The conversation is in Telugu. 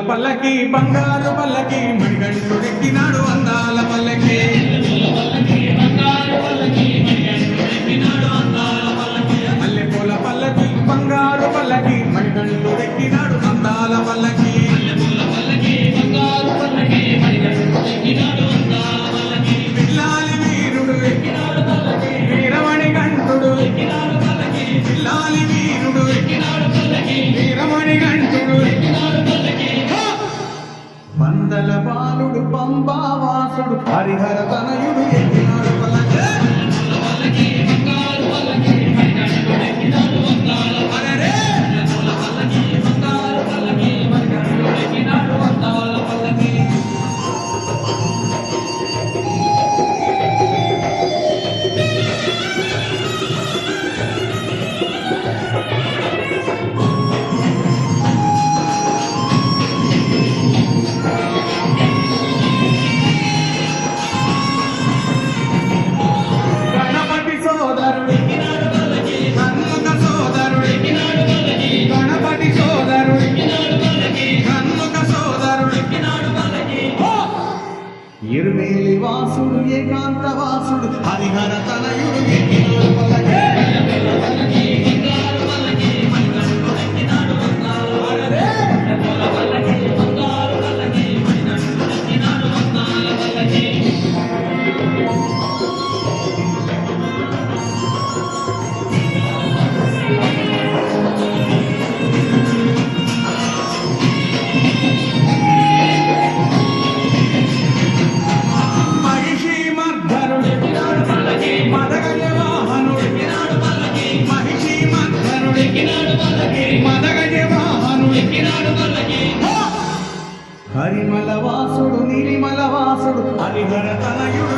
పల్లకి బంగారు పల్లకి మణికంఠుడెక్కినాడు అందాల పల్లకి మల్లెపూల పల్లకి బంగారు పల్లకి మణికంఠుడెక్కినాడు అందాల పల్లకి పిల్లాలి వీరుడు వీరమణి కంఠుడు పిల్లాలి వీరుడు వీరమణి కంఠుడు పందల బాలుడు పంబావాసుడు హరిహర తనయుడు ఎక్కినాడు పల్లకి ఇరుమేలి వాసుడు ఏకాంత వాసుడు హరిహర తనయుడు ఎక్కినాడు పల్లకి హరిమల వాసుడు నిర్మల వాసుడు హరిహర తనయుడు